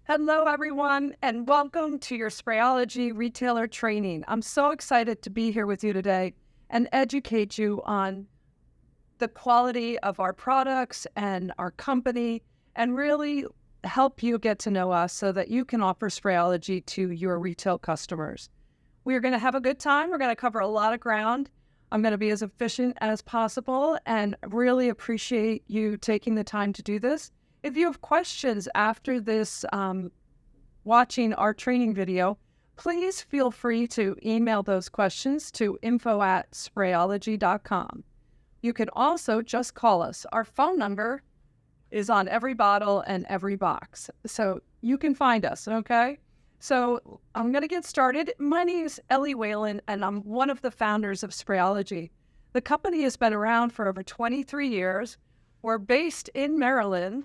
Hello, everyone, and welcome to your Sprayology retailer training. I'm so excited to be here with you today and educate you on the quality of our products and our company and really help you get to know us so that you can offer Sprayology to your retail customers. We're going to have a good time. We're going to cover a lot of ground. I'm going to be as efficient as possible and really appreciate you taking the time to do this. If you have questions after this watching our training video, please feel free to email those questions to info@sprayology.com. You can also just call us. Our phone number is on every bottle and every box, so you can find us, okay? So I'm going to get started. My name is Ellie Whalen, and I'm one of the founders of Sprayology. The company has been around for over 23 years. We're based in Maryland,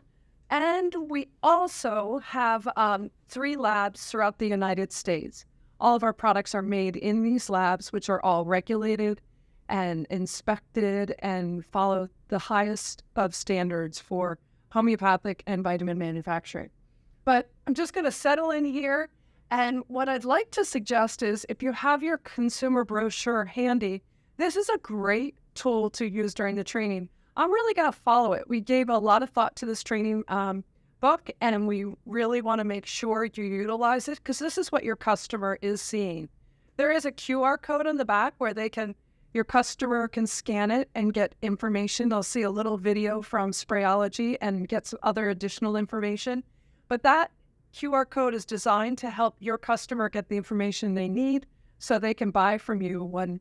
and we also have 3 labs throughout the United States. All of our products are made in these labs, which are all regulated and inspected and follow the highest of standards for homeopathic and vitamin manufacturing. But I'm just going to settle in here. And what I'd like to suggest is if you have your consumer brochure handy, this is a great tool to use during the training. I'm really going to follow it. We gave a lot of thought to this training book, and we really want to make sure you utilize it because this is what your customer is seeing. There is a QR code on the back where your customer can scan it and get information. They'll see a little video from Sprayology and get some other additional information. But that QR code is designed to help your customer get the information they need so they can buy from you when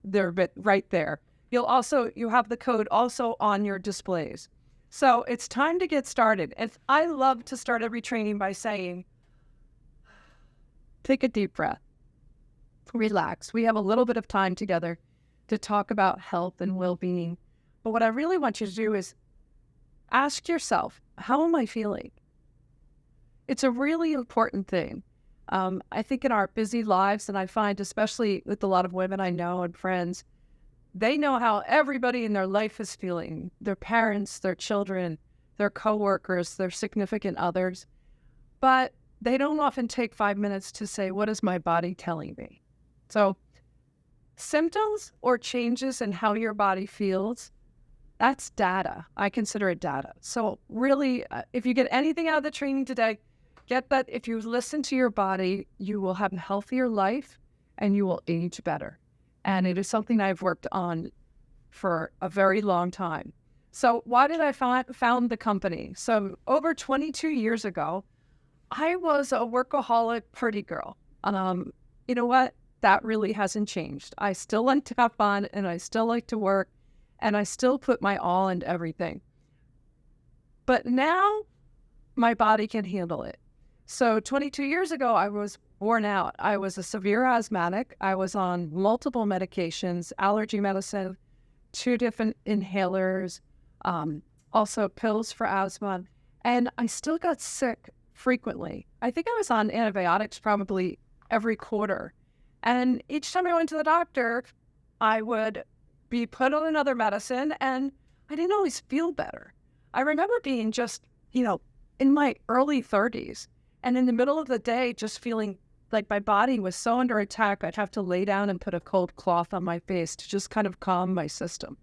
they're right there. You have the code also on your displays. So it's time to get started. And I love to start every training by saying, take a deep breath, relax. We have a little bit of time together to talk about health and well-being. But what I really want you to do is ask yourself, how am I feeling? It's a really important thing. I think in our busy lives, and I find especially with a lot of women I know and friends, they know how everybody in their life is feeling, their parents, their children, their coworkers, their significant others. But they don't often take 5 minutes to say, what is my body telling me? So symptoms or changes in how your body feels, that's data. I consider it data. So really, if you get anything out of the training today, get that if you listen to your body, you will have a healthier life and you will age better. And it is something I've worked on for a very long time. So why did I found the company? So over 22 years ago, I was a workaholic pretty girl. You know what? That really hasn't changed. I still like to have fun and I still like to work and I still put my all into everything. But now my body can handle it. So 22 years ago, I was worn out. I was a severe asthmatic. I was on multiple medications, allergy medicine, 2 different inhalers, also pills for asthma. And I still got sick frequently. I think I was on antibiotics probably every quarter. And each time I went to the doctor, I would be put on another medicine and I didn't always feel better. I remember being just, in my early 30s and in the middle of the day, just feeling like my body was so under attack, I'd have to lay down and put a cold cloth on my face to just kind of calm my system.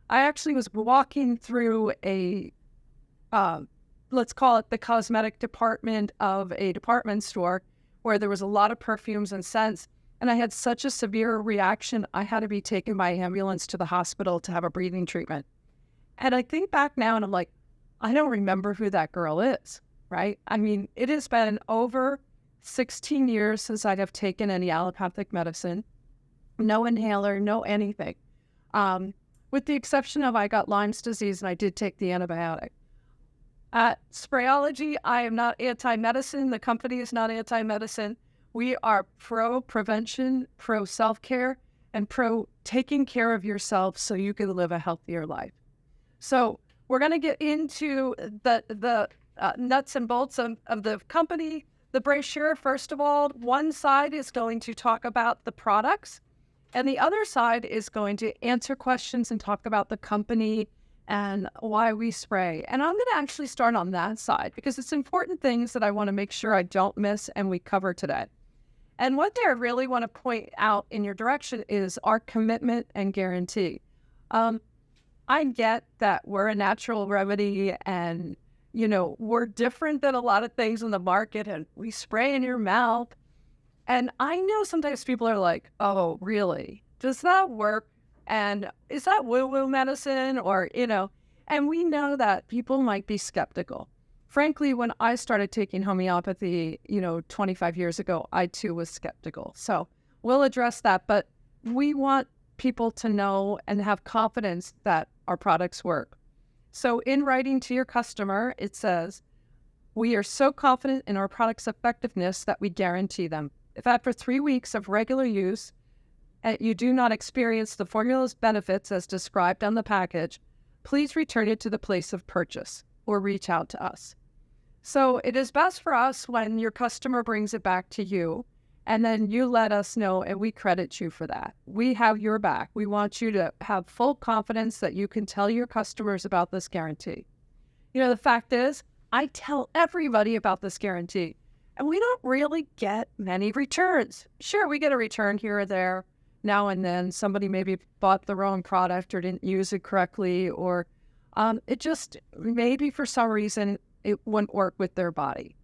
I actually was walking through let's call it the cosmetic department of a department store where there was a lot of perfumes and scents. And I had such a severe reaction, I had to be taken by ambulance to the hospital to have a breathing treatment. And I think back now and I'm like, I don't remember who that girl is, right? I mean, it has been over 16 years since I have taken any allopathic medicine, no inhaler, no anything. With the exception of I got Lyme's disease and I did take the antibiotic. At Sprayology, I am not anti-medicine. The company is not anti-medicine. We are pro-prevention, pro-self-care, and pro-taking care of yourself so you can live a healthier life. So we're going to get into the nuts and bolts of the company. The brochure, first of all, one side is going to talk about the products, and the other side is going to answer questions and talk about the company and why we spray. And I'm going to actually start on that side because it's important things that I want to make sure I don't miss and we cover today. And what I really want to point out in your direction is our commitment and guarantee. I get that we're a natural remedy and, we're different than a lot of things in the market and we spray in your mouth. And I know sometimes people are like, oh, really? Does that work? And is that woo-woo medicine? Or, and we know that people might be skeptical. Frankly, when I started taking homeopathy, 25 years ago, I too was skeptical. So we'll address that. But we want people to know and have confidence that our products work. So in writing to your customer, it says, we are so confident in our product's effectiveness that we guarantee them. If after 3 weeks of regular use, you do not experience the formula's benefits as described on the package, please return it to the place of purchase or reach out to us. So it is best for us when your customer brings it back to you and then you let us know and we credit you for that. We have your back. We want you to have full confidence that you can tell your customers about this guarantee. The fact is, I tell everybody about this guarantee and we don't really get many returns. Sure, we get a return here or there now and then. Somebody maybe bought the wrong product or didn't use it correctly, or it just maybe for some reason it wouldn't work with their body.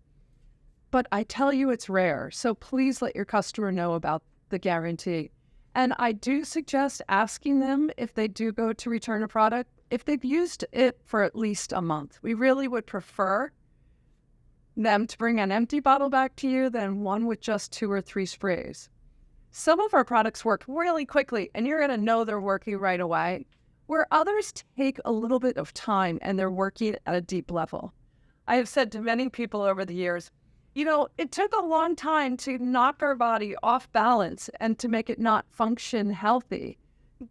But I tell you it's rare, so please let your customer know about the guarantee. And I do suggest asking them if they do go to return a product, if they've used it for at least a month. We really would prefer them to bring an empty bottle back to you than one with just 2 or 3 sprays. Some of our products work really quickly, and you're going to know they're working right away, where others take a little bit of time and they're working at a deep level. I have said to many people over the years, it took a long time to knock our body off balance and to make it not function healthy.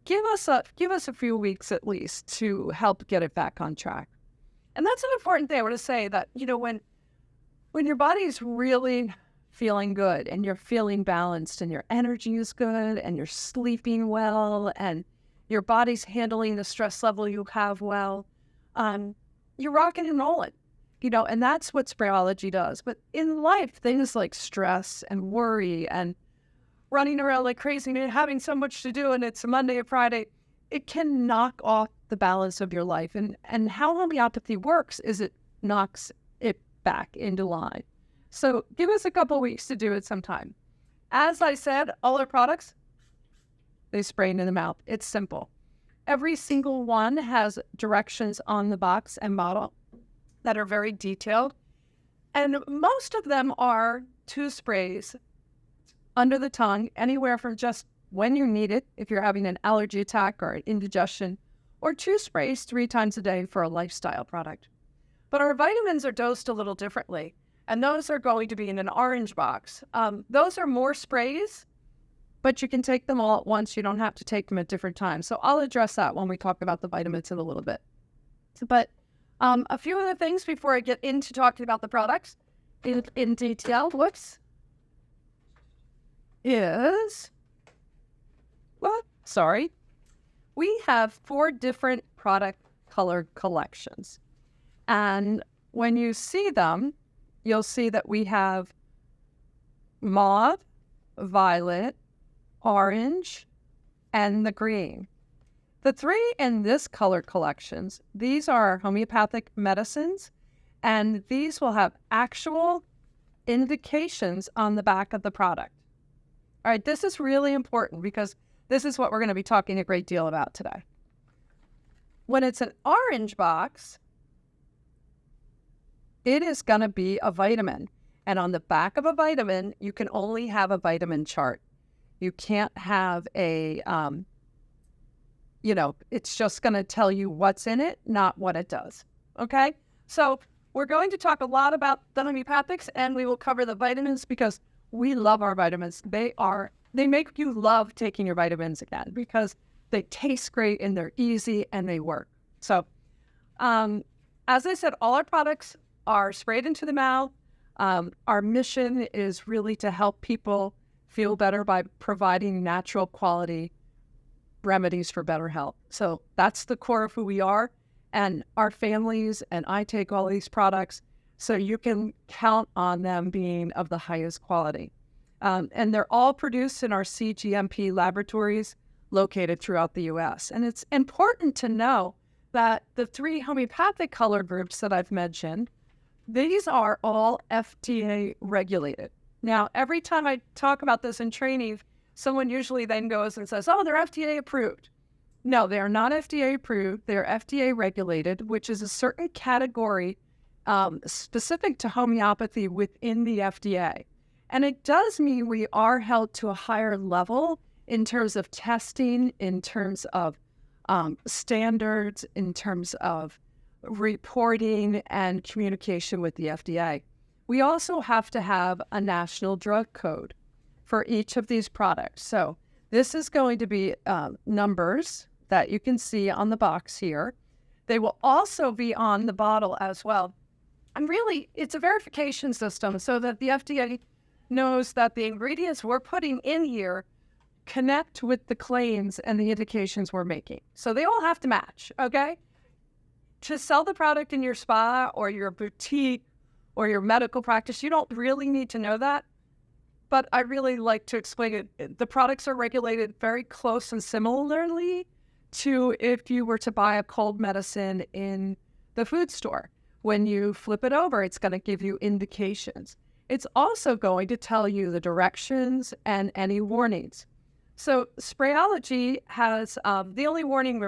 Give us a few weeks at least to help get it back on track. And that's an important thing I want to say, that, when your body's really feeling good and you're feeling balanced and your energy is good and you're sleeping well and your body's handling the stress level you have well, you're rocking and rolling. And that's what Sprayology does. But in life, things like stress and worry and running around like crazy and having so much to do and it's a Monday or Friday, it can knock off the balance of your life. And how homeopathy works is it knocks it back into line. So give us a couple weeks to do it sometime. As I said, all our products, they spray into the mouth. It's simple. Every single one has directions on the box and bottle that are very detailed. And most of them are 2 sprays under the tongue, anywhere from just when you need it, if you're having an allergy attack or an indigestion, or 2 sprays 3 times a day for a lifestyle product. But our vitamins are dosed a little differently, and those are going to be in an orange box. Those are more sprays, but you can take them all at once. You don't have to take them at different times. So I'll address that when we talk about the vitamins in a little bit. But a few other things before I get into talking about the products in detail. We have 4 different product color collections. And when you see them, you'll see that we have mauve, violet, orange, and the green. The 3 in this color collections, these are homeopathic medicines, and these will have actual indications on the back of the product. All right, this is really important because this is what we're going to be talking a great deal about today. When it's an orange box, it is going to be a vitamin. And on the back of a vitamin, you can only have a vitamin chart. You can't have a, it's just going to tell you what's in it, not what it does. Okay? So we're going to talk a lot about the homeopathics, and we will cover the vitamins because we love our vitamins. They make you love taking your vitamins again because they taste great and they're easy and they work. So, as I said, all our products are sprayed into the mouth. Our mission is really to help people feel better by providing natural quality remedies for better health. So that's the core of who we are. And our families and I take all these products, so you can count on them being of the highest quality. And they're all produced in our CGMP laboratories located throughout the U.S. And it's important to know that the 3 homeopathic color groups that I've mentioned, these are all FDA regulated. Now, every time I talk about this in training, someone usually then goes and says, oh, they're FDA approved. No, they are not FDA approved. They're FDA regulated, which is a certain category specific to homeopathy within the FDA. And it does mean we are held to a higher level in terms of testing, in terms of standards, in terms of reporting and communication with the FDA. We also have to have a national drug code for each of these products. So this is going to be numbers that you can see on the box here. They will also be on the bottle as well. And really, it's a verification system so that the FDA knows that the ingredients we're putting in here connect with the claims and the indications we're making. So they all have to match, okay? To sell the product in your spa or your boutique or your medical practice, you don't really need to know that. But I really like to explain it. The products are regulated very close and similarly to if you were to buy a cold medicine in the food store. When you flip it over, it's going to give you indications. It's also going to tell you the directions and any warnings. So Sprayology has the only warning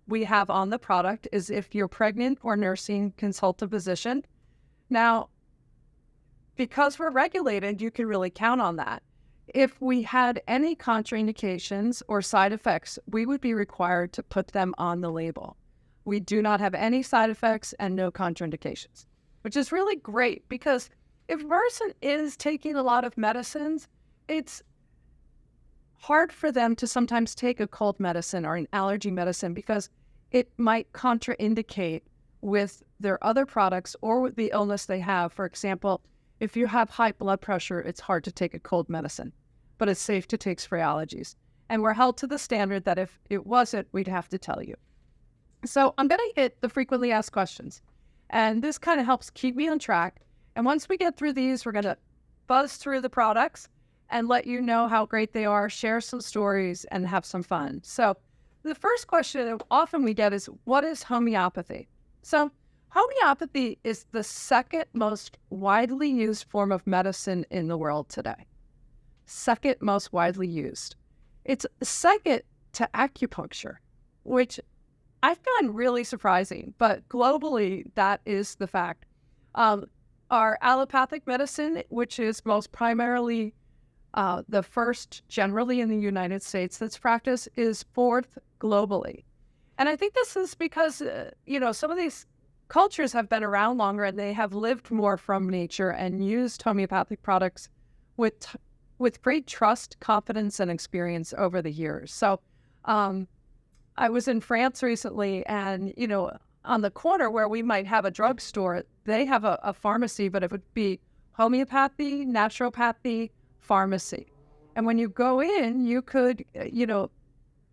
we have on the product is if you're pregnant or nursing, consult a physician. Now, because we're regulated, you can really count on that. If we had any contraindications or side effects, we would be required to put them on the label. We do not have any side effects and no contraindications, which is really great because if a person is taking a lot of medicines, it's hard for them to sometimes take a cold medicine or an allergy medicine because it might contraindicate with their other products or with the illness they have. For example, if you have high blood pressure, it's hard to take a cold medicine, but it's safe to take Sprayologies. And we're held to the standard that if it wasn't, we'd have to tell you. So I'm going to hit the frequently asked questions. And this kind of helps keep me on track. And once we get through these, we're going to buzz through the products and let you know how great they are, share some stories, and have some fun. So the first question that often we get is, what is homeopathy? So homeopathy is the second most widely used form of medicine in the world today. Second most widely used. It's second to acupuncture, which I find really surprising, but globally, that is the fact. Our allopathic medicine, which is most primarily the first generally in the United States that's practiced, is fourth globally. And I think this is because, some of these cultures have been around longer and they have lived more from nature and used homeopathic products with great trust, confidence, and experience over the years. So I was in France recently and, on the corner where we might have a drugstore, they have a pharmacy, but it would be homeopathy, naturopathy, pharmacy. And when you go in, you could,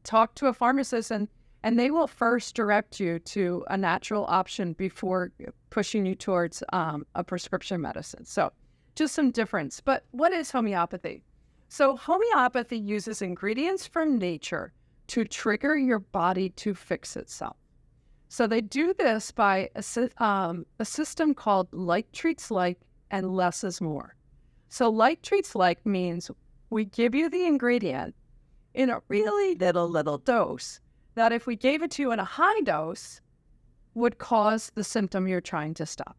talk to a pharmacist and they will first direct you to a natural option before pushing you towards a prescription medicine. So just some difference. But what is homeopathy? So homeopathy uses ingredients from nature to trigger your body to fix itself. So they do this by a system called like treats like and less is more. So like treats like means we give you the ingredient in a really little dose that if we gave it to you in a high dose would cause the symptom you're trying to stop.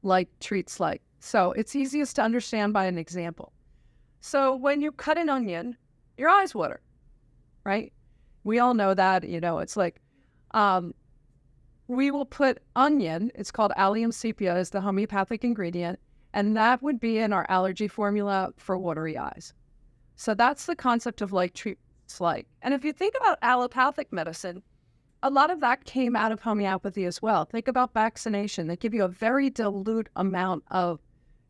Like treats like. So it's easiest to understand by an example. So when you cut an onion, your eyes water, right? We all know that, it's like, we will put onion, it's called Allium sepia, is the homeopathic ingredient, and that would be in our allergy formula for watery eyes. So that's the concept of like treats like. And if you think about allopathic medicine, a lot of that came out of homeopathy as well. Think about vaccination. They give you a very dilute amount of,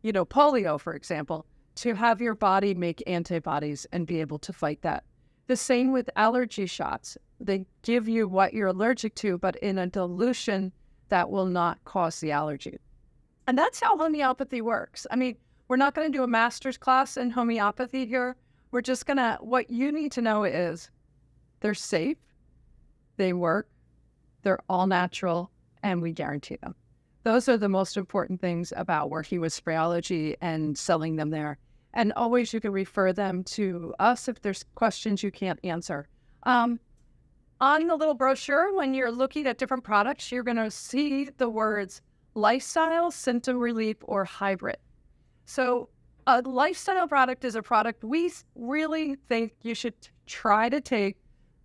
polio, for example, to have your body make antibodies and be able to fight that. The same with allergy shots. They give you what you're allergic to, but in a dilution that will not cause the allergy. And that's how homeopathy works. I mean, we're not going to do a master's class in homeopathy here. We're just going to, what you need to know is they're safe, they work, they're all natural, and we guarantee them. Those are the most important things about working with Sprayology and selling them there. And always you can refer them to us if there's questions you can't answer. On the little brochure, when you're looking at different products, you're going to see the words lifestyle, symptom relief, or hybrid. So a lifestyle product is a product we really think you should try to take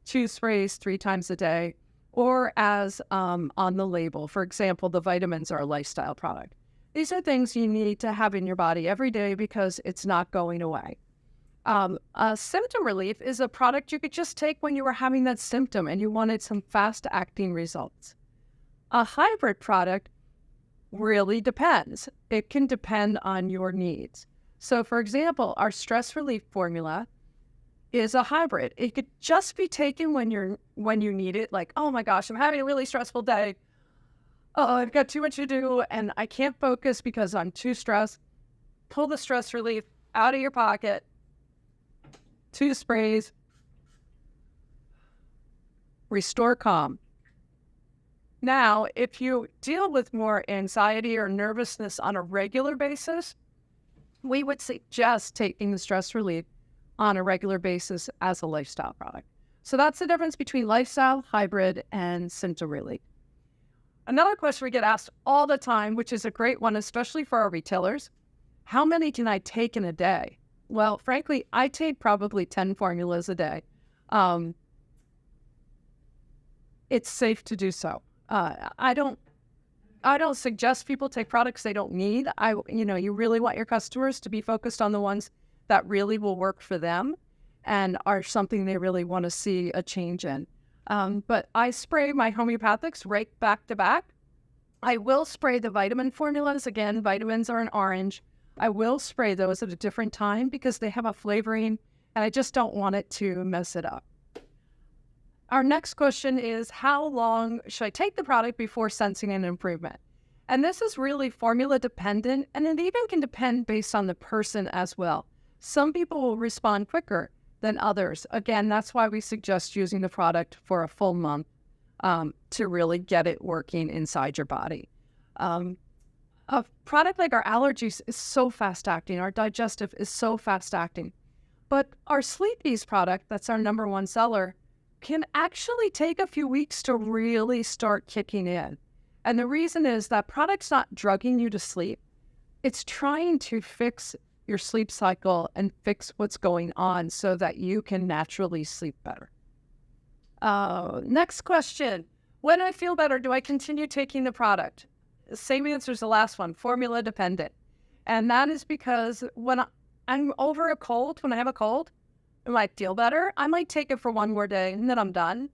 2 sprays 3 times a day, or as on the label. For example, the vitamins are a lifestyle product. These are things you need to have in your body every day because it's not going away. A symptom relief is a product you could just take when you were having that symptom and you wanted some fast-acting results. A hybrid product really depends. It can depend on your needs. So, for example, our stress relief formula is a hybrid. It could just be taken when you need it, like, oh my gosh, I'm having a really stressful day. Oh, I've got too much to do and I can't focus because I'm too stressed. Pull the stress relief out of your pocket, 2 sprays, restore calm. Now, if you deal with more anxiety or nervousness on a regular basis, we would suggest taking the stress relief on a regular basis as a lifestyle product. So that's the difference between lifestyle, hybrid, and symptom relief. Another question we get asked all the time, which is a great one, especially for our retailers, how many can I take in a day? Well, frankly, I take probably 10 formulas a day. It's safe to do so. I don't suggest people take products they don't need. You really want your customers to be focused on the ones that really will work for them and are something they really want to see a change in. But I spray my homeopathics right back to back. I will spray the vitamin formulas. Again, vitamins are in orange. I will spray those at a different time because they have a flavoring and I just don't want it to mess it up. Our next question is, how long should I take the product before sensing an improvement? And this is really formula dependent, and it even can depend based on the person as well. Some people will respond quicker than others. Again, that's why we suggest using the product for a full month to really get it working inside your body. A product like our allergies is so fast acting. Our digestive is so fast acting. But our sleep ease product, that's our number 1 seller, can actually take a few weeks to really start kicking in. And the reason is that product's not drugging you to sleep. It's trying to fix your sleep cycle and fix what's going on so that you can naturally sleep better. Next question. When I feel better, do I continue taking the product? Same answer as the last one, formula dependent. And that is because when I'm over a cold, when I have a cold, I might feel better. I might take it for 1 more day and then I'm done.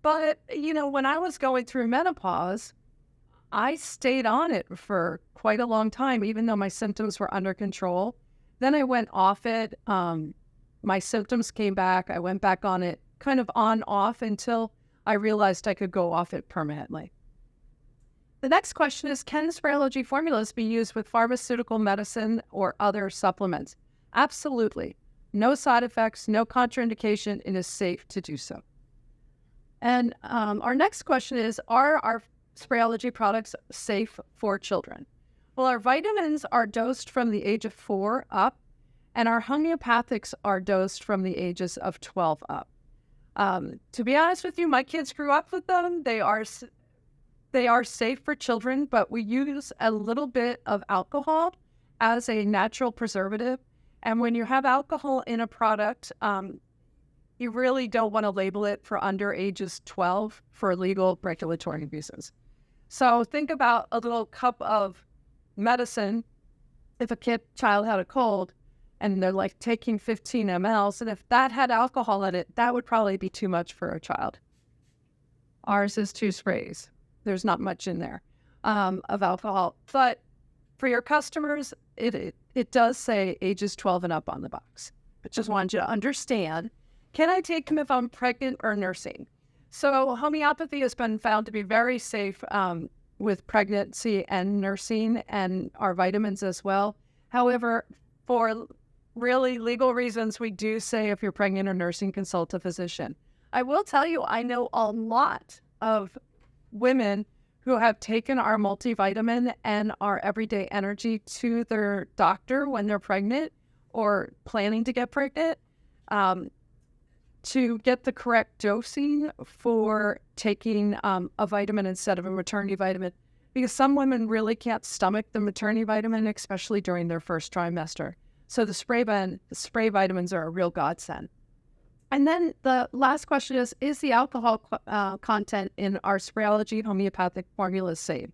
But, when I was going through menopause, I stayed on it for quite a long time, even though my symptoms were under control. Then I went off it. My symptoms came back. I went back on it, kind of on off until I realized I could go off it permanently. The next question is, can Sprayology formulas be used with pharmaceutical medicine or other supplements? Absolutely. No side effects, no contraindication. It is safe to do so. And our next question is, are our Sprayology products safe for children? Well, our vitamins are dosed from the age of 4 up, and our homeopathics are dosed from the ages of 12 up. To be honest with you, my kids grew up with them. They are safe for children, but we use a little bit of alcohol as a natural preservative. And when you have alcohol in a product, you really don't want to label it for under ages 12 for legal regulatory reasons. So think about a little cup of medicine. If a child had a cold and they're like taking 15 mLs, and if that had alcohol in it, that would probably be too much for a child. Ours is 2 sprays. There's not much in there of alcohol. But for your customers, it does say ages 12 and up on the box. But just wanted you to understand Can I take them if I'm pregnant or nursing? So homeopathy has been found to be very safe with pregnancy and nursing, and our vitamins as well. However, for really legal reasons, we do say if you're pregnant or nursing, consult a physician. I will tell you, I know a lot of women who have taken our multivitamin and our everyday energy to their doctor when they're pregnant or planning to get pregnant, to get the correct dosing for taking a vitamin instead of a maternity vitamin, because some women really can't stomach the maternity vitamin, especially during their first trimester. So the spray vitamins are a real godsend. And then the last question is the alcohol content in our Sprayology homeopathic formula safe?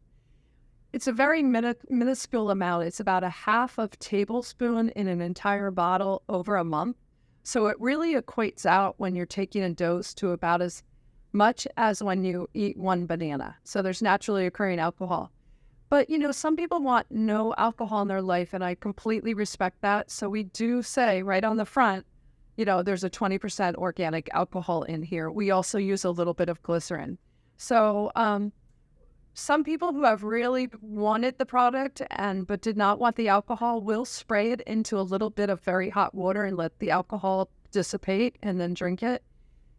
It's a very minuscule amount. It's about a half of tablespoon in an entire bottle over a month. So it really equates out when you're taking a dose to about as much as when you eat one banana. So there's naturally occurring alcohol. But, some people want no alcohol in their life, and I completely respect that. So we do say right on the front, there's a 20% organic alcohol in here. We also use a little bit of glycerin. So some people who have really wanted the product but did not want the alcohol will spray it into a little bit of very hot water and let the alcohol dissipate and then drink it.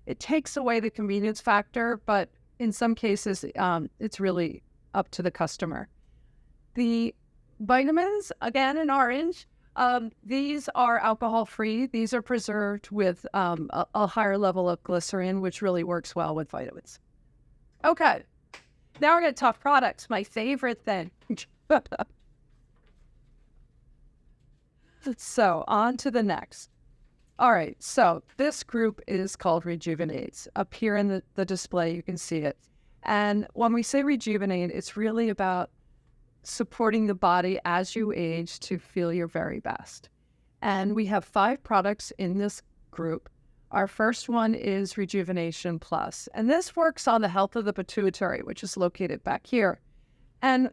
It takes away the convenience factor, but in some cases, it's really up to the customer. The vitamins, again, in orange, these are alcohol-free. These are preserved with a higher level of glycerin, which really works well with vitamins. Okay. Now we're going to talk products, my favorite thing. So on to the next. All right, so this group is called Rejuvenate. Up here in the display, you can see it. And when we say Rejuvenate, it's really about supporting the body as you age to feel your very best. And we have 5 products in this group. Our first one is Rejuvenation Plus, and this works on the health of the pituitary, which is located back here. And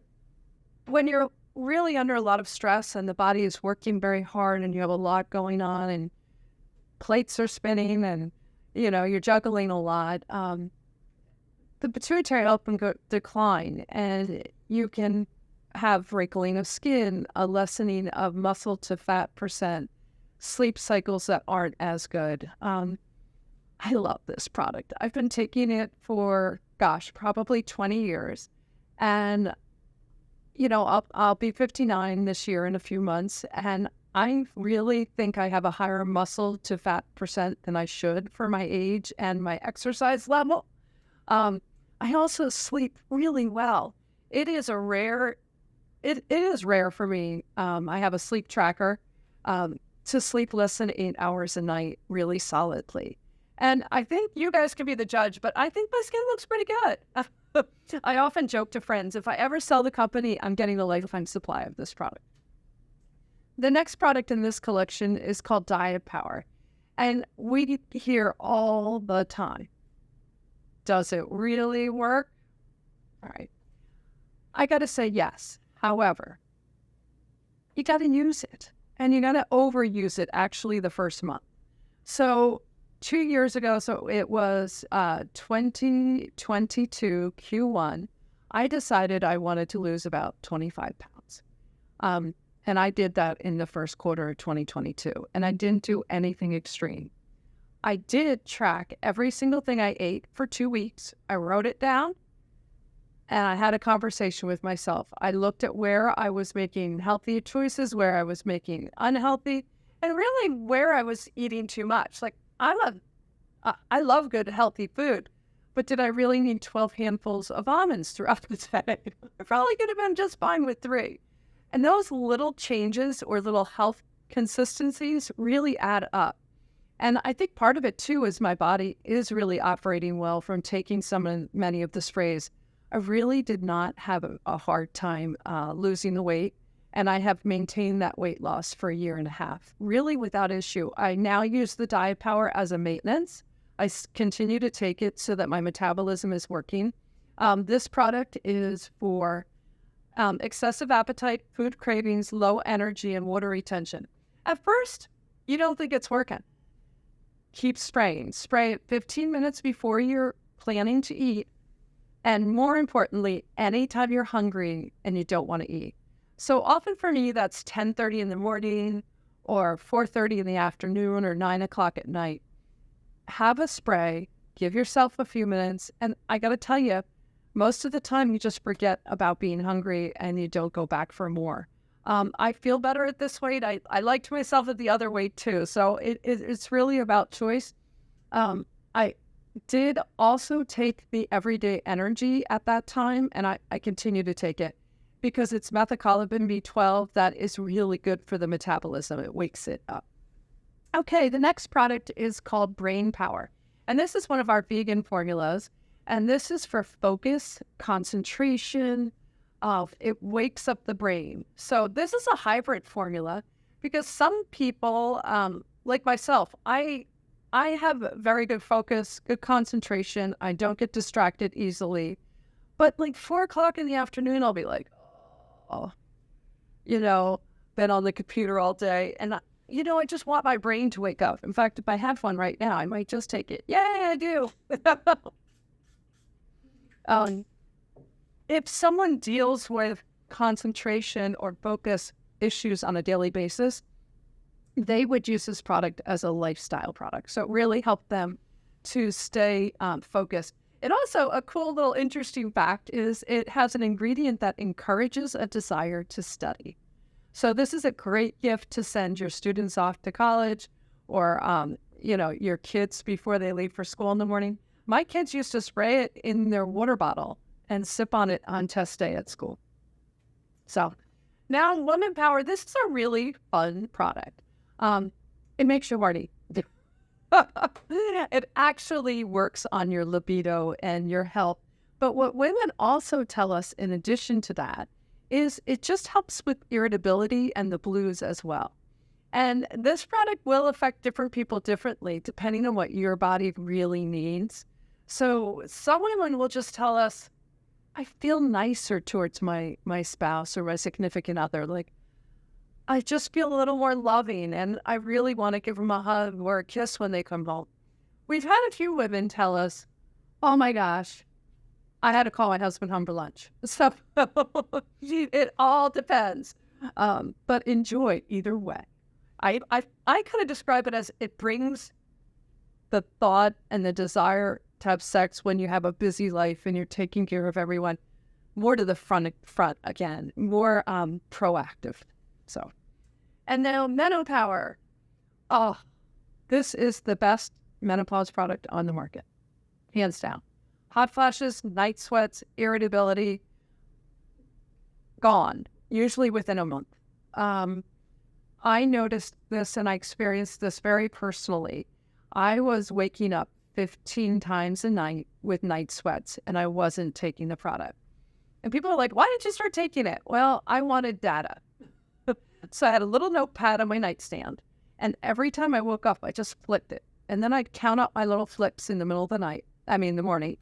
when you're really under a lot of stress and the body is working very hard and you have a lot going on and plates are spinning and, you're juggling a lot, the pituitary will often decline, and you can have wrinkling of skin, a lessening of muscle to fat percent, sleep cycles that aren't as good. I love this product. I've been taking it for, probably 20 years. And, I'll be 59 this year in a few months. And I really think I have a higher muscle to fat percent than I should for my age and my exercise level. I also sleep really well. It is rare for me. I have a sleep tracker to sleep less than 8 hours a night really solidly. And I think you guys can be the judge, but I think my skin looks pretty good. I often joke to friends, if I ever sell the company, I'm getting a lifetime supply of this product. The next product in this collection is called Diet Power. And we hear all the time, does it really work? All right. I got to say yes. However, you got to use it, and you got to overuse it actually the first month. So 2 years ago, so it was 2022 Q1, I decided I wanted to lose about 25 pounds. And I did that in the first quarter of 2022, and I didn't do anything extreme. I did track every single thing I ate for 2 weeks. I wrote it down, and I had a conversation with myself. I looked at where I was making healthy choices, where I was making unhealthy, and really where I was eating too much. Like, I love good, healthy food, but did I really need 12 handfuls of almonds throughout the day? I probably could have been just fine with 3. And those little changes or little health consistencies really add up. And I think part of it, too, is my body is really operating well from taking many of the sprays. I really did not have a hard time losing the weight, and I have maintained that weight loss for 1.5 years, really without issue. I now use the Diet Power as a maintenance. I continue to take it so that my metabolism is working. This product is for excessive appetite, food cravings, low energy, and water retention. At first, you don't think it's working. keep spraying. Spray it 15 minutes before you're planning to eat. And more importantly, anytime you're hungry and you don't want to eat. So often for me, that's 10:30 in the morning or 4:30 in the afternoon or 9 o'clock at night. Have a spray, give yourself a few minutes. And I got to tell you, most of the time you just forget about being hungry and you don't go back for more. I feel better at this weight. I liked myself at the other weight too. So it's really about choice. I did also take the Everyday Energy at that time, and I continue to take it because it's methylcobalamin B12 that is really good for the metabolism. It wakes it up. Okay, the next product is called Brain Power, and this is one of our vegan formulas, and this is for focus, concentration. It wakes up the brain. So this is a hybrid formula because some people, like myself, I have very good focus, good concentration. I don't get distracted easily. But like 4 o'clock in the afternoon, I'll be like, oh, been on the computer all day. And, I just want my brain to wake up. In fact, if I had one right now, I might just take it. Yay, I do. If someone deals with concentration or focus issues on a daily basis, they would use this product as a lifestyle product. So it really helped them to stay focused. It also, a cool little interesting fact is it has an ingredient that encourages a desire to study. So this is a great gift to send your students off to college or, your kids before they leave for school in the morning. My kids used to spray it in their water bottle and sip on it on test day at school. So now Women Power, this is a really fun product. It makes you horny. It actually works on your libido and your health. But what women also tell us in addition to that is it just helps with irritability and the blues as well. And this product will affect different people differently depending on what your body really needs. So some women will just tell us, I feel nicer towards my spouse or my significant other. Like, I just feel a little more loving and I really want to give them a hug or a kiss when they come home. We've had a few women tell us, oh my gosh, I had to call my husband home for lunch. So it all depends. But enjoy either way. I kind of describe it as it brings the thought and the desire to have sex when you have a busy life and you're taking care of everyone more to the front again, more proactive. So, and now Menopower. Oh, this is the best menopause product on the market, hands down. Hot flashes, night sweats, irritability, gone, usually within a month. I noticed this and I experienced this very personally. I was waking up 15 times a night with night sweats and I wasn't taking the product. And people are like, why did you start taking it? Well, I wanted data. So I had a little notepad on my nightstand. And every time I woke up, I just flipped it. And then I'd count out my little flips in the middle of the morning.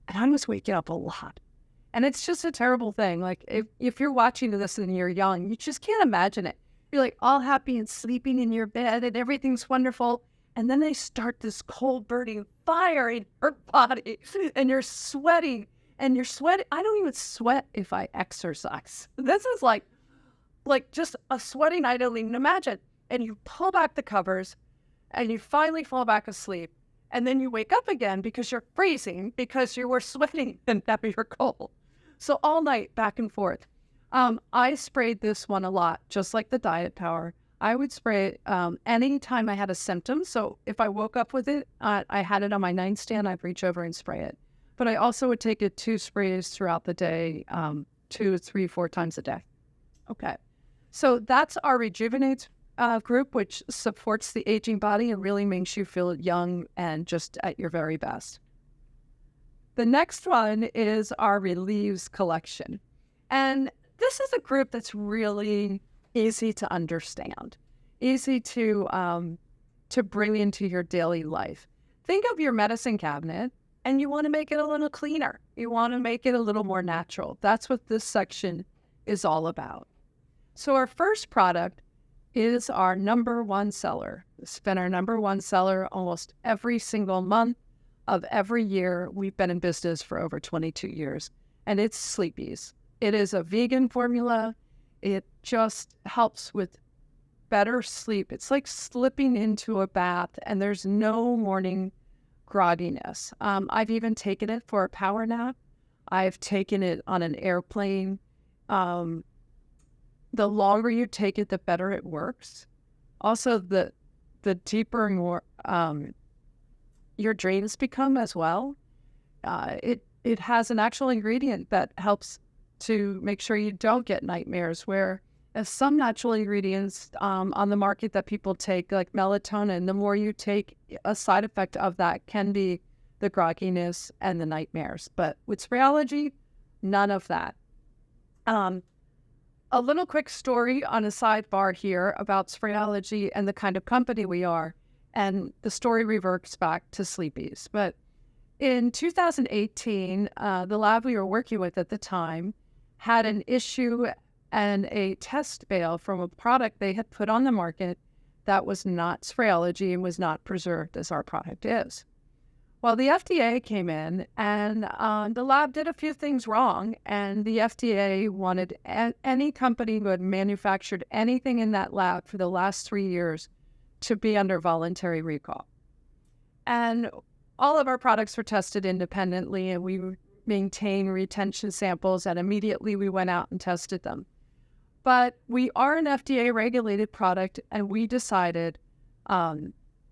And I was waking up a lot. And it's just a terrible thing. Like if you're watching this and you're young, you just can't imagine it. You're like all happy and sleeping in your bed and everything's wonderful. And then they start this cold burning fire in your body and you're sweating and you're sweating. I don't even sweat if I exercise. This is like just a sweating I don't even imagine. And you pull back the covers and you finally fall back asleep. And then you wake up again because you're freezing because you were sweating and now you're cold. So all night back and forth. I sprayed this one a lot, just like the Diet Power. I would spray it anytime I had a symptom. So if I woke up with it, I had it on my nightstand, I'd reach over and spray it. But I also would take it 2 sprays throughout the day, 2, 3, 4 times a day. Okay. So that's our Rejuvenate group, which supports the aging body and really makes you feel young and just at your very best. The next one is our Relieves collection. And this is a group that's really easy to understand, easy to bring into your daily life. Think of your medicine cabinet and you want to make it a little cleaner. You want to make it a little more natural. That's what this section is all about. So our first product is our number one seller. It's been our number one seller almost every single month of every year. We've been in business for over 22 years, and it's Sleepy's. It is a vegan formula. It just helps with better sleep. It's like slipping into a bath, and there's no morning grogginess. I've even taken it for a power nap. I've taken it on an airplane. The longer you take it, the better it works. Also, the deeper and more your dreams become as well. It has an actual ingredient that helps to make sure you don't get nightmares, where some natural ingredients on the market that people take, like melatonin, the more you take, a side effect of that can be the grogginess and the nightmares. But with Sprayology, none of that. A little quick story on a sidebar here about Sprayology and the kind of company we are, and the story reverts back to Sleepy's. But in 2018, the lab we were working with at the time had an issue and a test fail from a product they had put on the market that was not Sprayology and was not preserved as our product is. Well, the FDA came in, and the lab did a few things wrong, and the FDA wanted any company who had manufactured anything in that lab for the last 3 years to be under voluntary recall. And all of our products were tested independently, and we maintain retention samples, and immediately we went out and tested them. But we are an FDA-regulated product, and we decided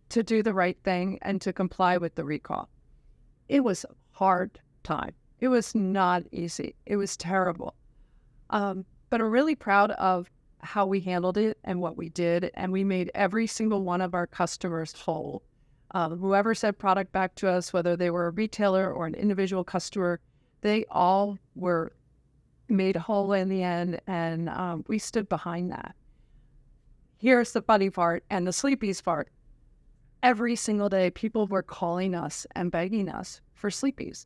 to do the right thing and to comply with the recall. It was a hard time. It was not easy. It was terrible. But I'm really proud of how we handled it and what we did, and we made every single one of our customers whole. Whoever sent product back to us, whether they were a retailer or an individual customer, they all were made whole in the end, and we stood behind that. Here's the funny part and the Sleepy's part. Every single day, people were calling us and begging us for Sleepy's.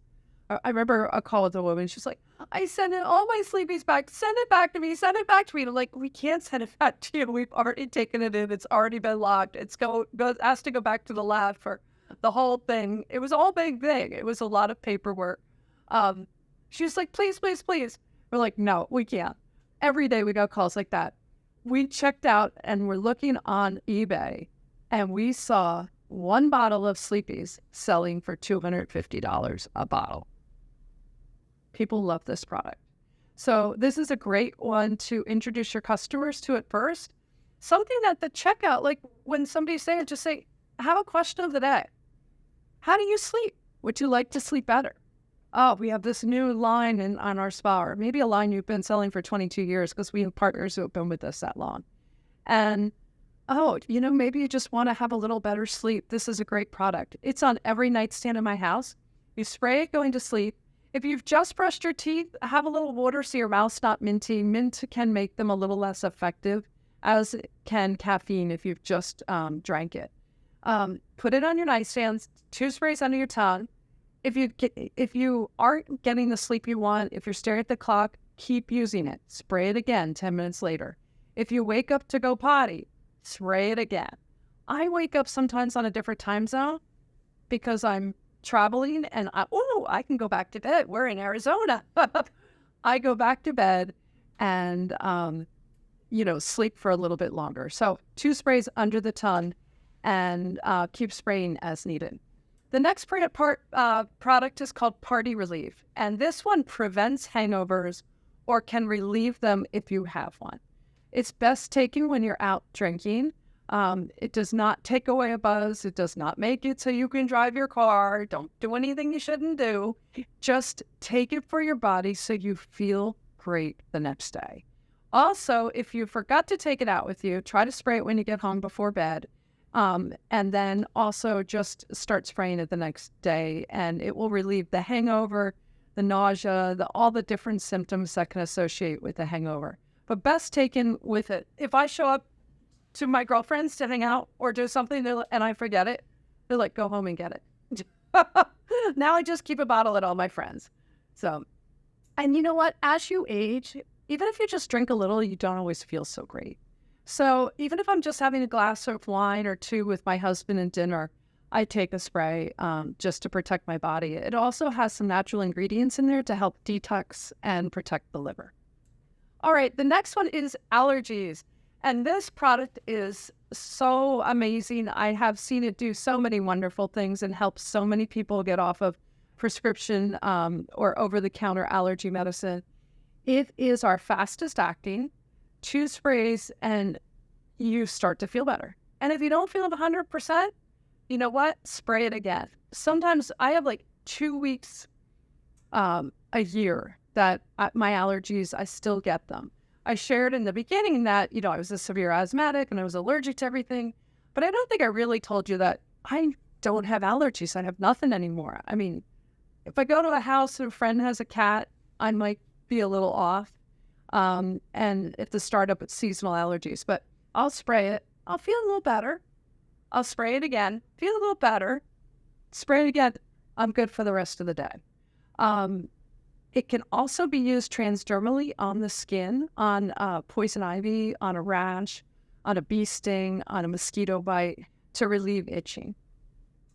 I remember a call with a woman. She's like, I sent all my Sleepy's back. Send it back to me. Send it back to me. And I'm like, we can't send it back to you. We've already taken it in. It's already been locked. It's has to go back to the lab for the whole thing. It was all big thing. It was a lot of paperwork. She was like, please, please, please. We're like, no, we can't. Every day we got calls like that. We checked out and we're looking on eBay, and we saw one bottle of Sleepy's selling for $250 a bottle. People love this product. So this is a great one to introduce your customers to at first. Something at the checkout, like when somebody's saying, just say, I have a question of the day. How do you sleep? Would you like to sleep better? Oh, we have this new line on our spa, or maybe a line you've been selling for 22 years because we have partners who have been with us that long. And, maybe you just want to have a little better sleep. This is a great product. It's on every nightstand in my house. You spray it going to sleep. If you've just brushed your teeth, have a little water so your mouth's not minty. Mint can make them a little less effective, as can caffeine if you've just drank it. Put it on your nightstand, 2 sprays under your tongue. If you aren't getting the sleep you want, if you're staring at the clock, keep using it. Spray it again 10 minutes later. If you wake up to go potty, spray it again. I wake up sometimes on a different time zone because I'm traveling, and I can go back to bed. We're in Arizona. I go back to bed and, sleep for a little bit longer. So 2 sprays under the tongue, and keep spraying as needed. The next product is called Party Relief, and this one prevents hangovers or can relieve them if you have one. It's best taken when you're out drinking. It does not take away a buzz. It does not make it so you can drive your car. Don't do anything you shouldn't do. Just take it for your body so you feel great the next day. Also, if you forgot to take it out with you, try to spray it when you get home before bed. And then also just start spraying it the next day, and it will relieve the hangover, the nausea, all the different symptoms that can associate with the hangover. But best taken with it. If I show up to my girlfriends to hang out or do something and I forget it, they're like, go home and get it. Now I just keep a bottle at all my friends. So, and you know what? As you age, even if you just drink a little, you don't always feel so great. So even if I'm just having a glass of wine or two with my husband at dinner, I take a spray just to protect my body. It also has some natural ingredients in there to help detox and protect the liver. All right, the next one is allergies. And this product is so amazing. I have seen it do so many wonderful things and help so many people get off of prescription or over-the-counter allergy medicine. It is our fastest acting, 2 sprays, and you start to feel better. And if you don't feel 100%, you know what? Spray it again. Sometimes I have like 2 weeks a year that my allergies, I still get them. I shared in the beginning that, I was a severe asthmatic and I was allergic to everything, but I don't think I really told you that I don't have allergies. I have nothing anymore. I mean, if I go to a house and a friend has a cat, I might be a little off. And if the startup with seasonal allergies, but I'll spray it. I'll feel a little better. I'll spray it again, feel a little better, spray it again. I'm good for the rest of the day. It can also be used transdermally on the skin, on poison ivy, on a rash, on a bee sting, on a mosquito bite to relieve itching.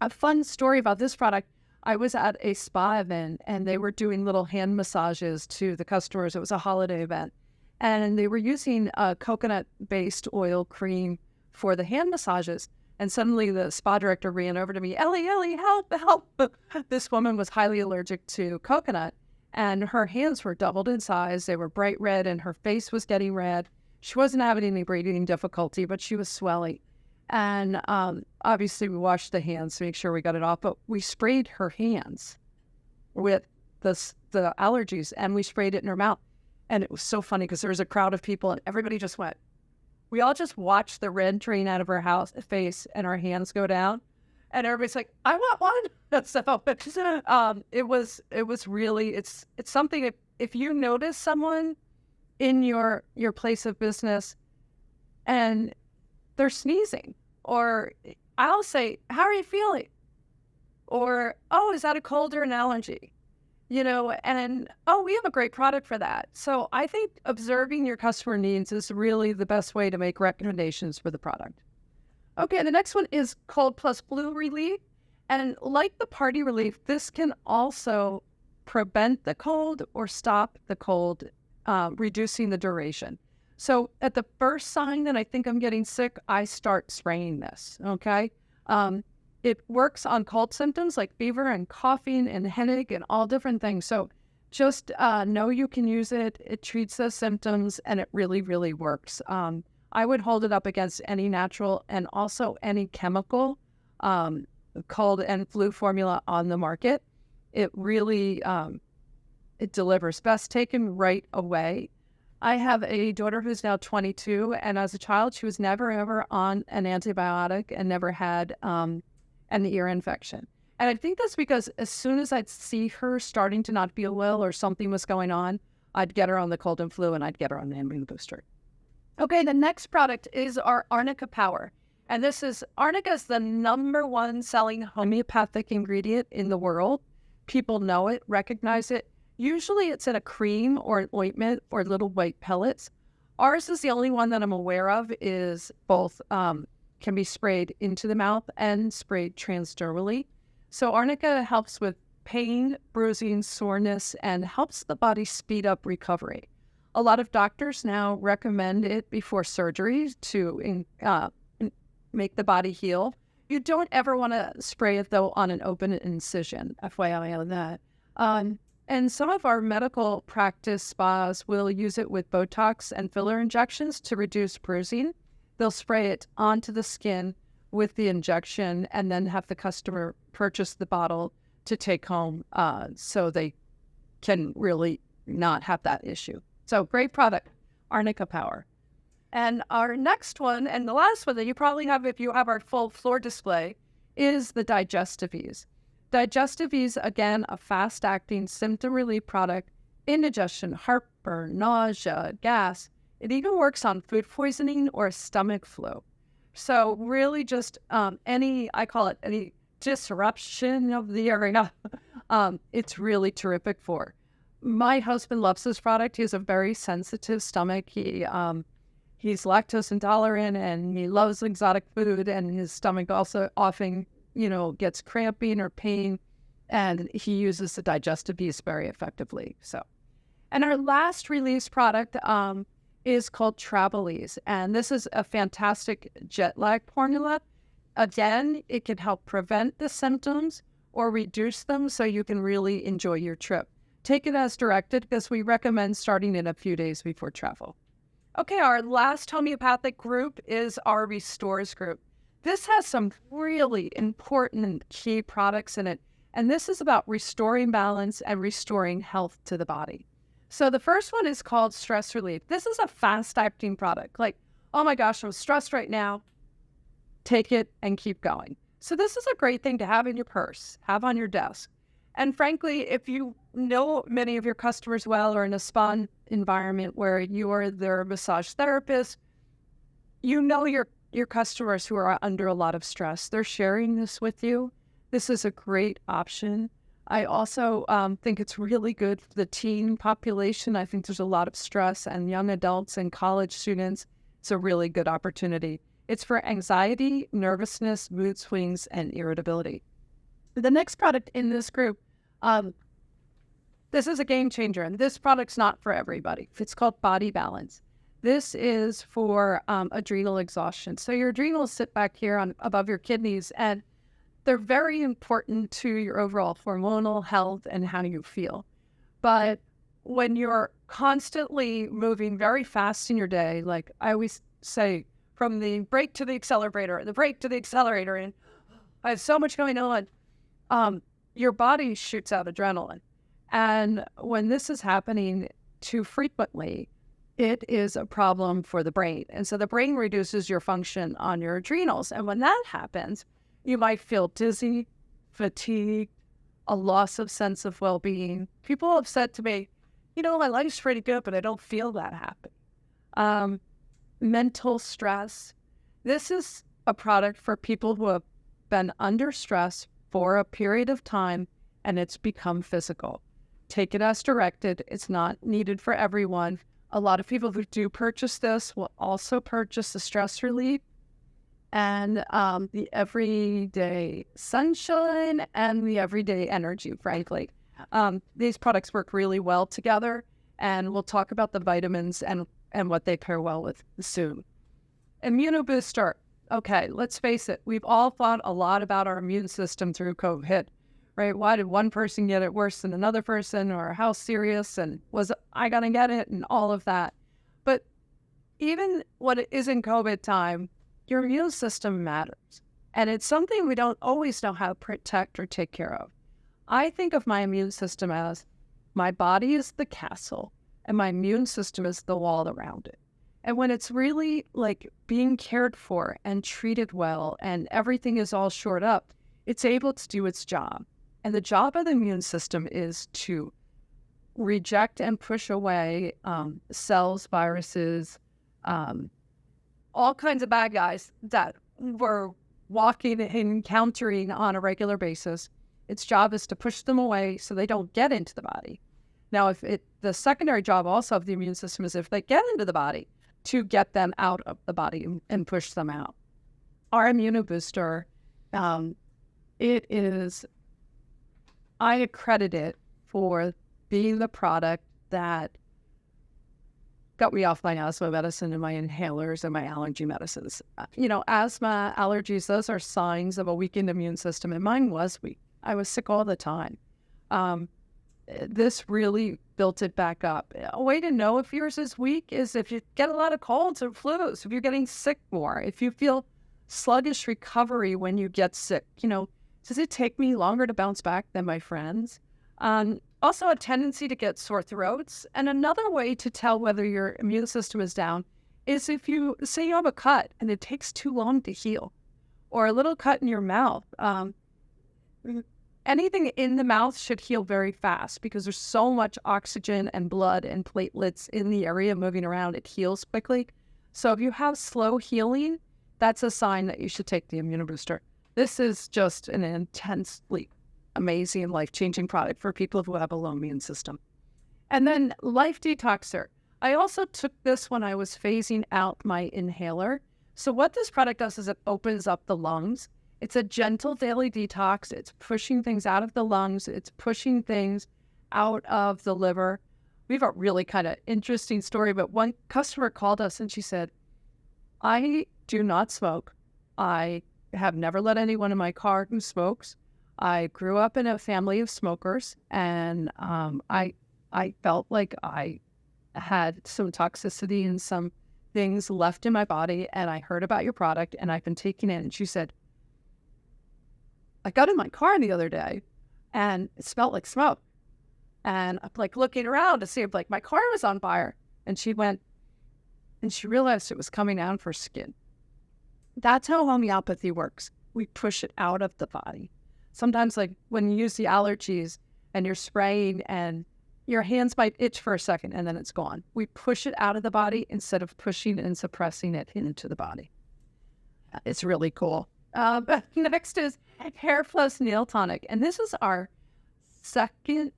A fun story about this product, I was at a spa event and they were doing little hand massages to the customers. It was a holiday event. And they were using a coconut-based oil cream for the hand massages. And suddenly the spa director ran over to me, Ellie, help. This woman was highly allergic to coconut. And her hands were doubled in size. They were bright red and her face was getting red. She wasn't having any breathing difficulty, but she was swelling. And obviously we washed the hands to make sure we got it off, but we sprayed her hands with the allergies and we sprayed it in her mouth. And it was so funny because there was a crowd of people and everybody just went. We all just watched the red drain out of her face and our hands go down. And everybody's like, I want one. So it was really, it's something if you notice someone in your place of business and they're sneezing, or I'll say, how are you feeling? Or, oh, is that a cold or an allergy? And oh, we have a great product for that. So I think observing your customer needs is really the best way to make recommendations for the product. Okay, the next one is cold plus flu relief. And like the party relief, this can also prevent the cold or stop the cold, reducing the duration. So at the first sign that I think I'm getting sick, I start spraying this, okay? It works on cold symptoms like fever and coughing and headache and all different things. So just know you can use it. It treats those symptoms and it really, really works. I would hold it up against any natural and also any chemical cold and flu formula on the market. It really, it delivers. Best taken right away. I have a daughter who's now 22, and as a child, she was never, ever on an antibiotic and never had an ear infection. And I think that's because as soon as I'd see her starting to not feel well or something was going on, I'd get her on the cold and flu and I'd get her on the immune booster. Okay, the next product is our Arnica Power. And Arnica is the #1 selling homeopathic ingredient in the world. People know it, recognize it. Usually it's in a cream or an ointment or little white pellets. Ours is the only one that I'm aware of is both can be sprayed into the mouth and sprayed transdermally. So Arnica helps with pain, bruising, soreness, and helps the body speed up recovery. A lot of doctors now recommend it before surgery to make the body heal. You don't ever want to spray it, though, on an open incision, FYI on that. And some of our medical practice spas will use it with Botox and filler injections to reduce bruising. They'll spray it onto the skin with the injection and then have the customer purchase the bottle to take home so they can really not have that issue. So great product, Arnica Power. And our next one, and the last one that you probably have if you have our full floor display, is the Digestive Ease. Digestive Ease, again, a fast-acting symptom relief product, indigestion, heartburn, nausea, gas. It even works on food poisoning or stomach flu. So really just any disruption of the area, it's really terrific for. My husband loves this product. He has a very sensitive stomach. He he's lactose intolerant and he loves exotic food, and his stomach also often, gets cramping or pain, and he uses the digestive yeast very effectively. And our last release product is called Travelese, and this is a fantastic jet lag formula. Again, it can help prevent the symptoms or reduce them so you can really enjoy your trip. Take it as directed, because we recommend starting in a few days before travel. Okay, our last homeopathic group is our Restores group. This has some really important and key products in it, and this is about restoring balance and restoring health to the body. So the first one is called Stress Relief. This is a fast-acting product. Like, oh my gosh, I'm stressed right now. Take it and keep going. So this is a great thing to have in your purse, have on your desk. And frankly, if you know many of your customers well, or in a spa environment where you are their massage therapist, you know your customers who are under a lot of stress. They're sharing this with you. This is a great option. I also think it's really good for the teen population. I think there's a lot of stress, and young adults and college students. It's a really good opportunity. It's for anxiety, nervousness, mood swings, and irritability. The next product in this group, this is a game changer, and this product's not for everybody. It's called Body Balance. This is for adrenal exhaustion. So your adrenals sit back here above your kidneys, and they're very important to your overall hormonal health and how you feel. But when you're constantly moving very fast in your day, like I always say, from the brake to the accelerator, the brake to the accelerator, and I have so much going on, your body shoots out adrenaline. And when this is happening too frequently, it is a problem for the brain. And so the brain reduces your function on your adrenals. And when that happens, you might feel dizzy, fatigued, a loss of sense of well-being. People have said to me, my life's pretty good, but I don't feel that happy. Mental stress. This is a product for people who have been under stress for a period of time, and it's become physical. Take it as directed. It's not needed for everyone. A lot of people who do purchase this will also purchase the stress relief and the everyday sunshine and the everyday energy, frankly. These products work really well together, and we'll talk about the vitamins and what they pair well with soon. Immunobooster. Okay, let's face it. We've all thought a lot about our immune system through COVID, right? Why did one person get it worse than another person, or how serious, and was I going to get it, and all of that. But even when it is in COVID time, your immune system matters. And it's something we don't always know how to protect or take care of. I think of my immune system as my body is the castle and my immune system is the wall around it. And when it's really like being cared for and treated well and everything is all shored up, it's able to do its job. And the job of the immune system is to reject and push away cells, viruses, all kinds of bad guys that we're walking and encountering on a regular basis. Its job is to push them away so they don't get into the body. Now, the secondary job also of the immune system is, if they get into the body, to get them out of the body and push them out. Our immunobooster, I accredit it for being the product that got me off my asthma medicine and my inhalers and my allergy medicines. Asthma, allergies, those are signs of a weakened immune system, and mine was weak. I was sick all the time. This really built it back up. A way to know if yours is weak is if you get a lot of colds or flus, if you're getting sick more, if you feel sluggish recovery when you get sick. Does it take me longer to bounce back than my friends? Also a tendency to get sore throats. And another way to tell whether your immune system is down is if you say you have a cut and it takes too long to heal, or a little cut in your mouth. Anything in the mouth should heal very fast because there's so much oxygen and blood and platelets in the area moving around. It heals quickly. So if you have slow healing, that's a sign that you should take the immunobooster. This is just an intensely amazing and life-changing product for people who have a low immune system. And then Life Detoxer. I also took this when I was phasing out my inhaler. So what this product does is it opens up the lungs. It's a gentle daily detox. It's pushing things out of the lungs. It's pushing things out of the liver. We have a really kind of interesting story, but one customer called us and she said, I do not smoke. I have never let anyone in my car who smokes. I grew up in a family of smokers, and I felt like I had some toxicity and some things left in my body, and I heard about your product, and I've been taking it. And she said, I got in my car the other day, and it smelled like smoke. And I'm like looking around to see if like my car was on fire. And she went, and she realized it was coming down for skin. That's how homeopathy works. We push it out of the body. Sometimes like when you use the allergies and you're spraying and your hands might itch for a second and then it's gone. We push it out of the body instead of pushing and suppressing it into the body. It's really cool. Next is Hair Plus Nail Tonic. And this is our second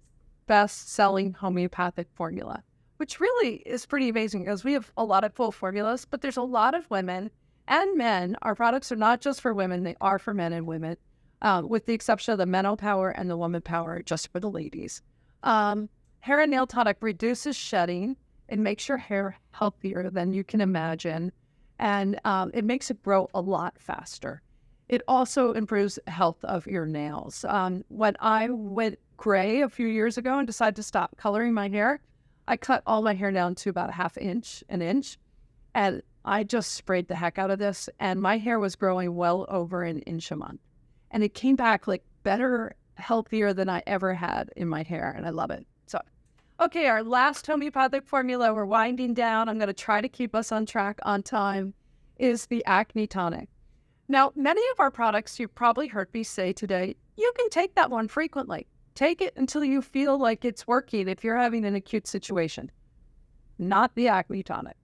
best-selling homeopathic formula, which really is pretty amazing because we have a lot of full formulas, but there's a lot of women and men. Our products are not just for women, they are for men and women, with the exception of the Menno Power and the Woman Power, just for the ladies. Hair and Nail Tonic reduces shedding. It makes your hair healthier than you can imagine, and it makes it grow a lot faster. It also improves health of your nails. When I went gray a few years ago and decided to stop coloring my hair, I cut all my hair down to about an inch, and I just sprayed the heck out of this, and my hair was growing well over an inch a month. And it came back like better, healthier than I ever had in my hair, and I love it. So, okay, our last homeopathic formula, we're winding down. I'm going to try to keep us on track on time, is the Acne Tonic. Now, many of our products, you've probably heard me say today, you can take that one frequently. Take it until you feel like it's working if you're having an acute situation. Not the Acne Tonic.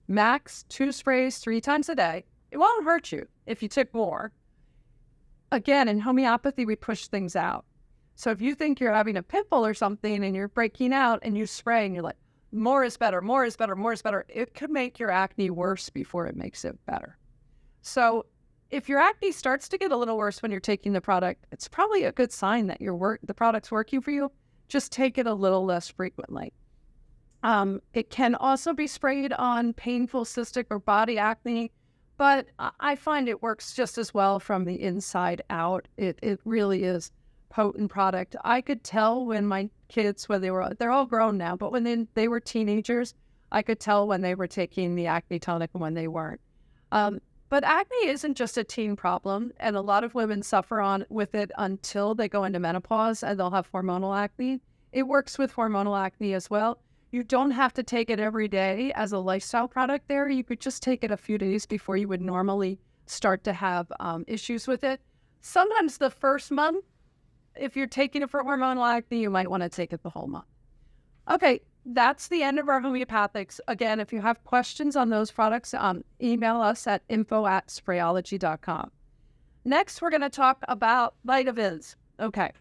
Max 2 sprays 3 times a day. It won't hurt you if you took more. Again, in homeopathy, we push things out. So if you think you're having a pimple or something and you're breaking out and you spray and you're like, more is better, more is better, more is better, it could make your acne worse before it makes it better. So if your acne starts to get a little worse when you're taking the product, it's probably a good sign that the product's working for you. Just take it a little less frequently. It can also be sprayed on painful cystic or body acne, but I find it works just as well from the inside out. It really is a potent product. I could tell when my kids, they're all grown now, but when they were teenagers, I could tell when they were taking the Acne Tonic and when they weren't. But acne isn't just a teen problem, and a lot of women suffer with it until they go into menopause and they'll have hormonal acne. It works with hormonal acne as well. You don't have to take it every day as a lifestyle product there. You could just take it a few days before you would normally start to have issues with it. Sometimes the first month, if you're taking it for hormonal acne, you might want to take it the whole month. Okay, that's the end of our homeopathics. Again, if you have questions on those products, email us at info@sprayology.com. Next, we're going to talk about vitamins. Okay.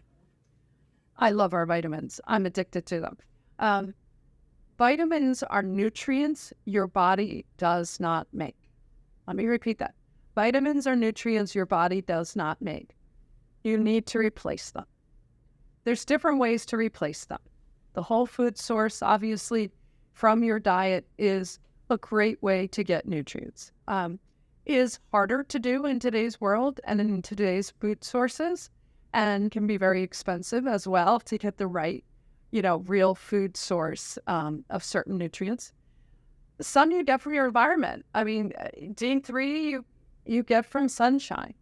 I love our vitamins. I'm addicted to them. Vitamins are nutrients your body does not make. Let me repeat that. Vitamins are nutrients your body does not make. You need to replace them. There's different ways to replace them. The whole food source, obviously, from your diet is a great way to get nutrients. Is harder to do in today's world and in today's food sources, and can be very expensive as well to get the right, real food source of certain nutrients. Sun you get from your environment. I mean, D3 you get from sunshine.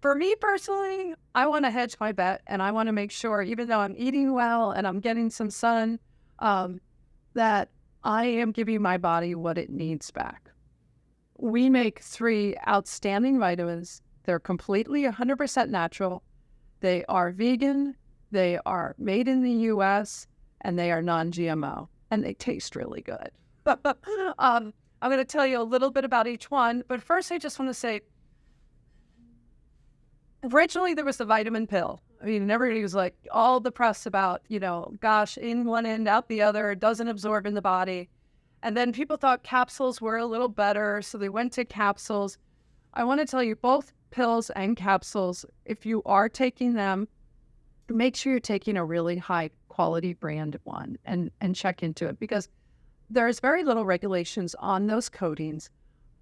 For me personally, I want to hedge my bet, and I want to make sure, even though I'm eating well and I'm getting some sun, that I am giving my body what it needs back. We make 3 outstanding vitamins. They're completely 100% natural. They are vegan. They are made in the U.S., and they are non-GMO, and they taste really good. I'm going to tell you a little bit about each one, but first I just want to say, Originally, there was the vitamin pill. I mean, everybody was like, all the press about, gosh, in one end, out the other, it doesn't absorb in the body. And then people thought capsules were a little better, so they went to capsules. I want to tell you, both pills and capsules, if you are taking them, make sure you're taking a really high quality brand one and check into it, because there's very little regulations on those coatings,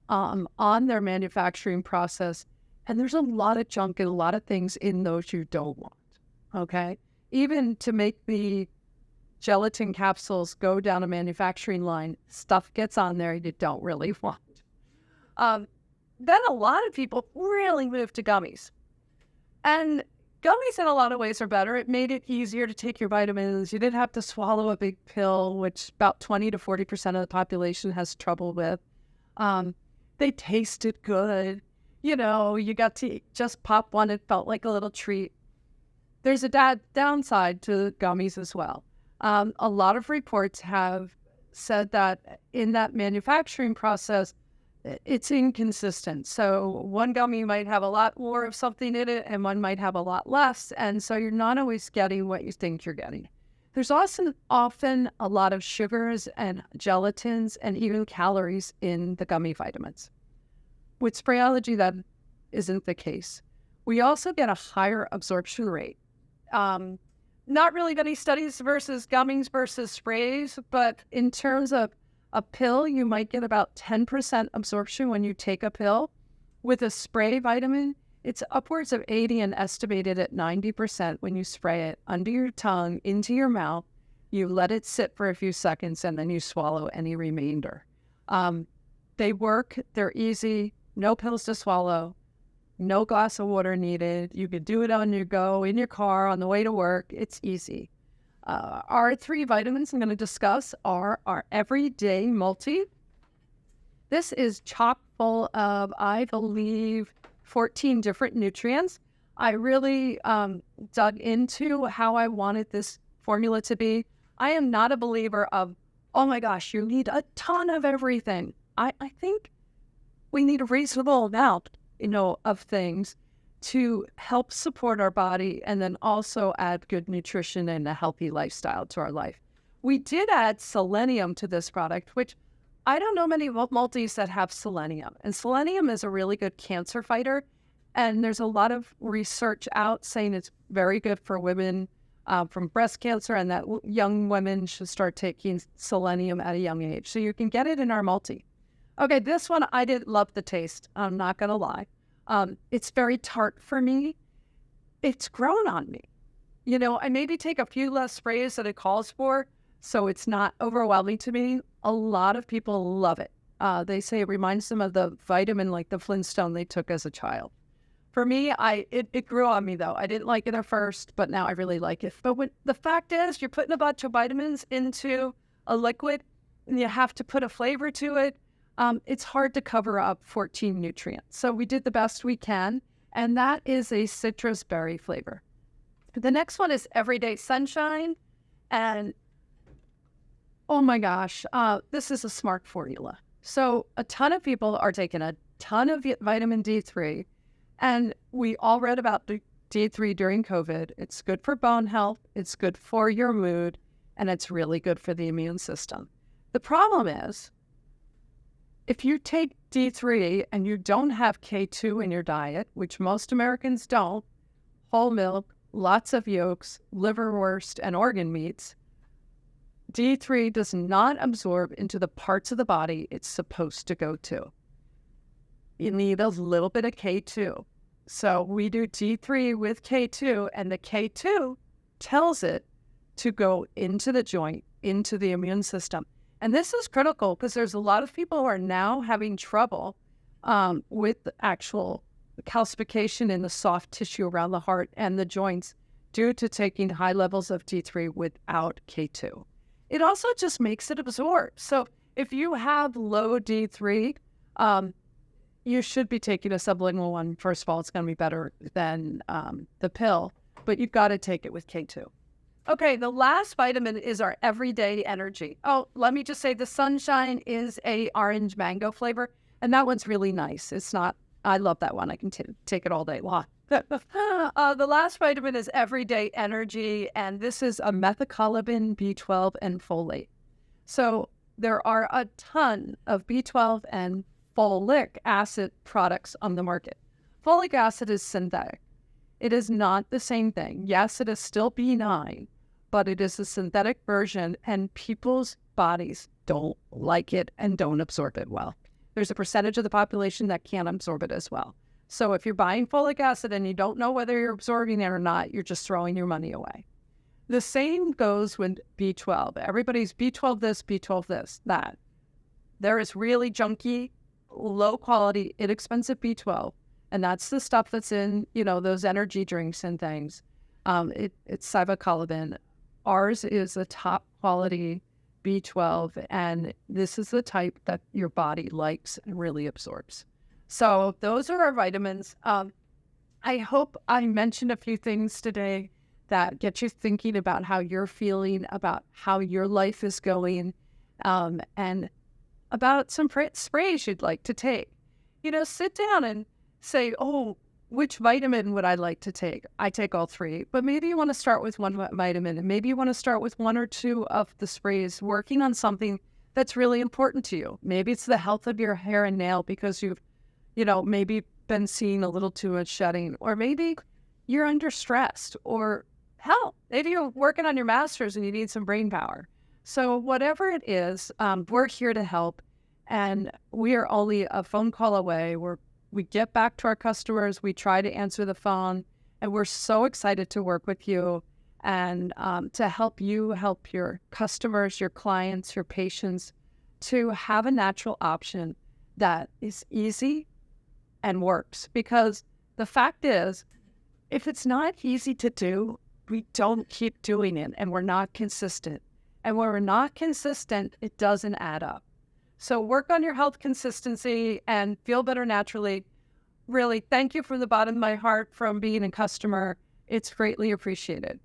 on their manufacturing process. And there's a lot of junk and a lot of things in those you don't want, okay? Even to make the gelatin capsules go down a manufacturing line, stuff gets on there you don't really want. Then a lot of people really moved to gummies. And gummies in a lot of ways are better. It made it easier to take your vitamins. You didn't have to swallow a big pill, which about 20 to 40% of the population has trouble with. They tasted good. You got to just pop one. It felt like a little treat. There's a downside to gummies as well. A lot of reports have said that in that manufacturing process, it's inconsistent. So one gummy might have a lot more of something in it and one might have a lot less. And so you're not always getting what you think you're getting. There's also often a lot of sugars and gelatins and even calories in the gummy vitamins. With Sprayology, that isn't the case. We also get a higher absorption rate. Not really many studies versus gummies versus sprays, but in terms of a pill, you might get about 10% absorption when you take a pill. With a spray vitamin, it's upwards of 80 and estimated at 90% when you spray it under your tongue, into your mouth. You let it sit for a few seconds, and then you swallow any remainder. They work. They're easy. No pills to swallow. No glass of water needed. You could do it on your go, in your car, on the way to work. It's easy. Our 3 vitamins I'm going to discuss are our Everyday Multi. This is chock full of, I believe, 14 different nutrients. I really dug into how I wanted this formula to be. I am not a believer of, oh my gosh, you need a ton of everything. I think we need a reasonable amount, of things to help support our body and then also add good nutrition and a healthy lifestyle to our life. We did add selenium to this product, which I don't know many multis that have selenium. And selenium is a really good cancer fighter. And there's a lot of research out saying it's very good for women from breast cancer, and that young women should start taking selenium at a young age. So you can get it in our multi. Okay, this one, I didn't love the taste. I'm not going to lie. It's very tart for me. It's grown on me. I maybe take a few less sprays that it calls for, so it's not overwhelming to me. A lot of people love it. They say it reminds them of the vitamin, like the Flintstone they took as a child. For me, it grew on me, though. I didn't like it at first, but now I really like it. But the fact is, you're putting a bunch of vitamins into a liquid, and you have to put a flavor to it. It's hard to cover up 14 nutrients. So we did the best we can, and that is a citrus berry flavor. The next one is Everyday Sunshine, and oh my gosh, this is a smart formula. So a ton of people are taking a ton of vitamin D3, and we all read about D3 during COVID. It's good for bone health, it's good for your mood, and it's really good for the immune system. The problem is, if you take D3 and you don't have K2 in your diet, which most Americans don't, whole milk, lots of yolks, liverwurst, and organ meats, D3 does not absorb into the parts of the body it's supposed to go to. You need a little bit of K2. So we do D3 with K2, and the K2 tells it to go into the joint, into the immune system. And this is critical because there's a lot of people who are now having trouble with the actual calcification in the soft tissue around the heart and the joints due to taking high levels of D3 without K2. It also just makes it absorb. So if you have low D3, you should be taking a sublingual one. First of all, it's going to be better than the pill, but you've got to take it with K2. Okay, the last vitamin is our Everyday Energy. Oh, let me just say the Sunshine is a orange mango flavor, and that one's really nice. It's not, I love that one. I can take it all day long. The last vitamin is Everyday Energy, and this is a methylcolobin, B12, and folate. So there are a ton of B12 and folic acid products on the market. Folic acid is synthetic. It is not the same thing. Yes, it is still B9, but it is a synthetic version, and people's bodies don't like it and don't absorb it well. There's a percentage of the population that can't absorb it as well. So if you're buying folic acid and you don't know whether you're absorbing it or not, you're just throwing your money away. The same goes with B12. Everybody's B12 this, B12 this, that. There is really junky, low quality, inexpensive B12. And that's the stuff that's in, those energy drinks and things. It's cybocolobin. Ours is a top quality B12, and this is the type that your body likes and really absorbs. So those are our vitamins. I hope I mentioned a few things today that get you thinking about how you're feeling, about how your life is going, and about some sprays you'd like to take. Sit down and say, oh, which vitamin would I like to take? I take all three, but maybe you want to start with one vitamin, and maybe you want to start with one or two of the sprays, working on something that's really important to you. Maybe it's the health of your hair and nail because you've, maybe been seeing a little too much shedding, or maybe you're under stressed, or hell, maybe you're working on your master's and you need some brain power. So whatever it is, we're here to help, and we are only a phone call away. We get back to our customers, we try to answer the phone, and we're so excited to work with you and to help you help your customers, your clients, your patients to have a natural option that is easy and works. Because the fact is, if it's not easy to do, we don't keep doing it, and we're not consistent. And when we're not consistent, it doesn't add up. So work on your health consistency and feel better naturally. Really, thank you from the bottom of my heart from being a customer. It's greatly appreciated.